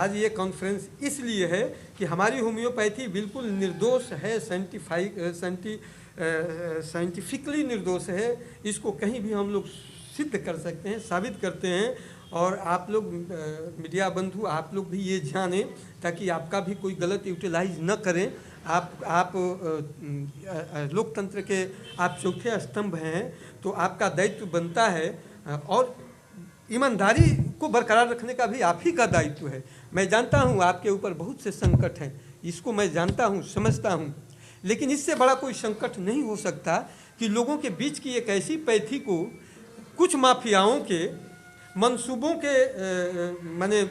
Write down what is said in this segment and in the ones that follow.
आज ये कॉन्फ्रेंस इसलिए है कि हमारी होम्योपैथी बिल्कुल निर्दोष है, साइंटिफिकली निर्दोष है। इसको कहीं भी हम लोग सिद्ध कर सकते हैं, साबित करते हैं। और आप लोग मीडिया बंधु, आप लोग भी ये जानें ताकि आपका भी कोई गलत यूटिलाइज न करें। आप लोकतंत्र के आप चौथे स्तंभ हैं, तो आपका दायित्व बनता है और ईमानदारी को बरकरार रखने का भी आप ही का दायित्व है। मैं जानता हूँ आपके ऊपर बहुत से संकट हैं, इसको मैं जानता हूँ, समझता हूँ, लेकिन इससे बड़ा कोई संकट नहीं हो सकता कि लोगों के बीच की एक ऐसी पैथी को कुछ माफियाओं के मंसूबों के माने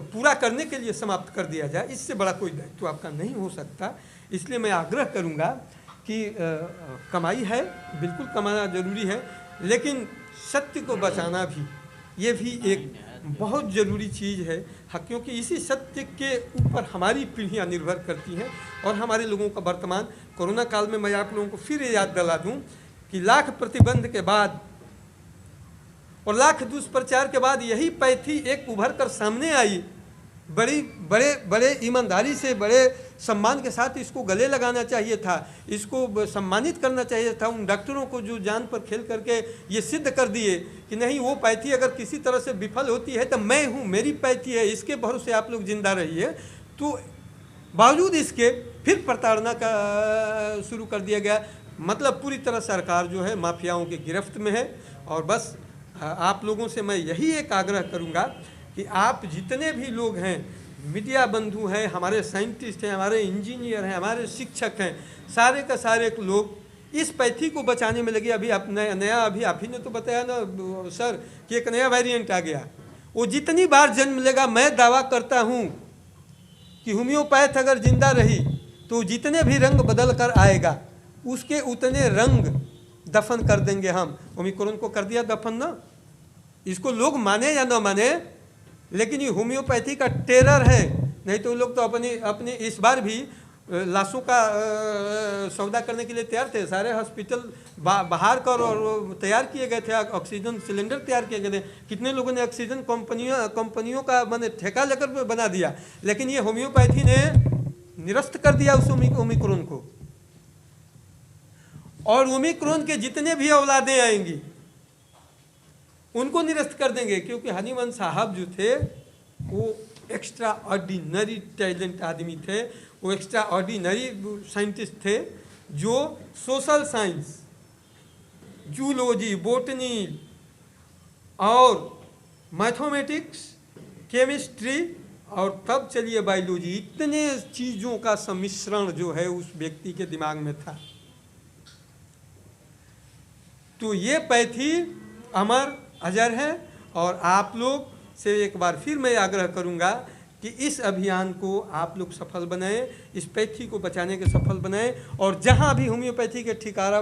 पूरा करने के लिए समाप्त कर दिया जाए। इससे बड़ा कोई दायित्व आपका नहीं हो सकता। इसलिए मैं आग्रह करूँगा कि कमाई है, बिल्कुल कमाना जरूरी है, लेकिन सत्य को बचाना भी, ये भी एक बहुत ज़रूरी चीज़ है। क्योंकि इसी सत्य के ऊपर हमारी पीढ़ियाँ निर्भर करती हैं और हमारे लोगों का वर्तमान कोरोना काल में मैं आप लोगों को फिर याद दिला दूं कि लाख प्रतिबंध के बाद और लाख दुष्प्रचार के बाद यही पैथी एक उभर कर सामने आई। बड़े ईमानदारी से, बड़े सम्मान के साथ इसको गले लगाना चाहिए था, इसको सम्मानित करना चाहिए था उन डॉक्टरों को जो जान पर खेल करके ये सिद्ध कर दिए कि नहीं, वो पैथी अगर किसी तरह से विफल होती है तो मैं हूँ, मेरी पैथी है, इसके भरोसे आप लोग जिंदा रहिए। तो बावजूद इसके फिर प्रताड़ना का शुरू कर दिया गया। मतलब पूरी तरह सरकार जो है माफियाओं की गिरफ्त में है। और बस आप लोगों से मैं यही एक आग्रह करूँगा कि आप जितने भी लोग हैं, मीडिया बंधु हैं, हमारे साइंटिस्ट हैं, हमारे इंजीनियर हैं, हमारे शिक्षक हैं, सारे का सारे लोग इस पैथी को बचाने में लगे। अभी आप नया अभी आप ही ने तो बताया ना सर कि एक नया वेरिएंट आ गया। वो जितनी बार जन्म लेगा, मैं दावा करता हूँ कि होम्योपैथ अगर जिंदा रही तो जितने भी रंग बदल कर आएगा उसके उतने रंग दफन कर देंगे हम। ओमिक्रॉन को कर दिया दफन ना, इसको लोग माने या ना माने, लेकिन ये होम्योपैथी का टेरर है। नहीं तो लोग तो अपनी इस बार भी लाशों का सौदा करने के लिए तैयार थे। सारे हॉस्पिटल बाहर कर और तैयार किए गए थे, ऑक्सीजन सिलेंडर तैयार किए गए थे। कितने लोगों ने ऑक्सीजन कंपनियों का मैंने ठेका लेकर बना दिया, लेकिन ये होम्योपैथी ने निरस्त कर दिया उस ओमिक्रॉन को। और ओमिक्रॉन के जितने भी औलादें आएंगी उनको निरस्त कर देंगे, क्योंकि हनीमन साहब जो थे वो एक्स्ट्रा ऑर्डिनरी टैलेंट आदमी थे। वो एक्स्ट्रा ऑर्डिनरी साइंटिस्ट थे जो सोशल साइंस, जूलॉजी, बोटनी और मैथमेटिक्स, केमिस्ट्री और तब चलिए बायोलॉजी, इतने चीज़ों का सम्मिश्रण जो है उस व्यक्ति के दिमाग में था। तो ये पैथी अमर अजर है। और आप लोग से एक बार फिर मैं आग्रह करूंगा कि इस अभियान को आप लोग सफल बनाएं, इस पैथी को बचाने के सफल बनाएं। और जहां भी होम्योपैथी के ठिकारा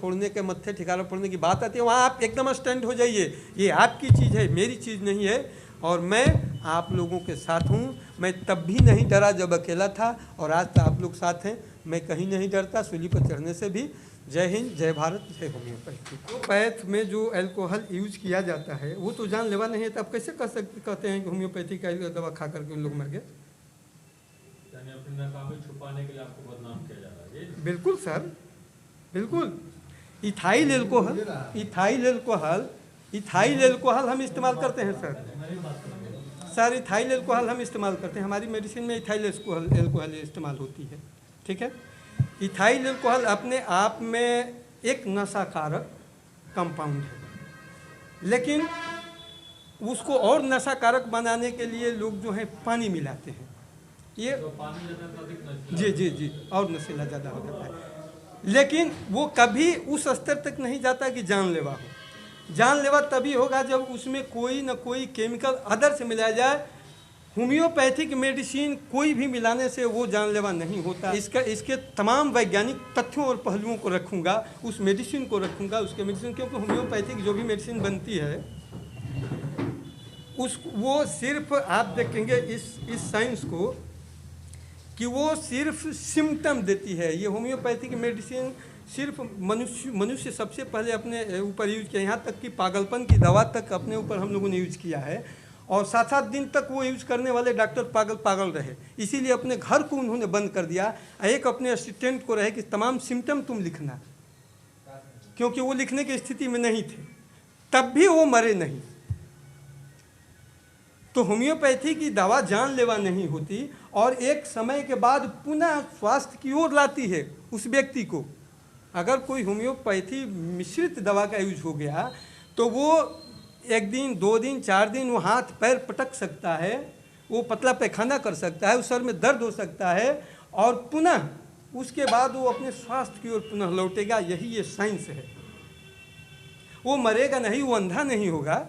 फोड़ने के मत्थे ठिकारा फोड़ने की बात आती है, वहां आप एकदम स्टैंड हो जाइए। ये आपकी चीज़ है, मेरी चीज़ नहीं है। और मैं आप लोगों के साथ हूँ। मैं तब भी नहीं डरा जब अकेला था, और आज तो आप लोग साथ हैं। मैं कहीं नहीं डरता, सूली पर चढ़ने से भी। जय हिंद, जय भारत, जय होम्योपैथी। होम्योपैथ में जो अल्कोहल यूज किया जाता है वो तो जानलेवा नहीं है, तो आप कैसे कहते हैं कि होम्योपैथी का दवा खा करके उन लोग मर गए? छुपाने के लिए आपको बदनाम किया जा रहा है। बिल्कुल सर, बिल्कुल। इथाइल एल्कोहल हम इस्तेमाल करते हैं सर। इथाइल एल्कोहल हम इस्तेमाल करते हैं। हमारी मेडिसिन में इथाइल एल्कोहल इस्तेमाल होती है, ठीक है। इथाइल एल्कोहल अपने आप में एक नशाकारक कंपाउंड है, लेकिन उसको और नशाकारक बनाने के लिए लोग जो है पानी मिलाते हैं। ये जी और नशीला ज़्यादा हो जाता है, लेकिन वो कभी उस स्तर तक नहीं जाता कि जानलेवा हो। जानलेवा तभी होगा जब उसमें कोई ना कोई केमिकल अदर से मिलाया जाए। होम्योपैथिक मेडिसिन कोई भी मिलाने से वो जानलेवा नहीं होता। इसके तमाम वैज्ञानिक तथ्यों और पहलुओं को रखूँगा, उस मेडिसिन को रखूँगा, उसके मेडिसिन, क्योंकि होम्योपैथिक जो भी मेडिसिन बनती है वो सिर्फ आप देखेंगे इस साइंस को कि वो सिर्फ सिम्टम देती है। ये होम्योपैथिक मेडिसिन सिर्फ मनुष्य सबसे पहले अपने ऊपर यूज किया, यहाँ तक कि पागलपन की दवा तक अपने ऊपर हम लोगों ने यूज किया है। और 7-7 दिन तक वो यूज करने वाले डॉक्टर पागल रहे। इसीलिए अपने घर को उन्होंने बंद कर दिया। एक अपने असिस्टेंट को रहे कि तमाम सिम्टम तुम लिखना, क्योंकि वो लिखने की स्थिति में नहीं थे, तब भी वो मरे नहीं। तो होम्योपैथी की दवा जानलेवा नहीं होती और एक समय के बाद पुनः स्वास्थ्य की ओर लाती है उस व्यक्ति को। अगर कोई होम्योपैथी मिश्रित दवा का यूज हो गया तो वो 1 दिन 2 दिन 4 दिन वो हाथ पैर पटक सकता है, वो पतला पैखाना कर सकता है, उस सर में दर्द हो सकता है और पुनः उसके बाद वो अपने स्वास्थ्य की ओर पुनः लौटेगा। यही ये साइंस है। वो मरेगा नहीं, वो अंधा नहीं होगा,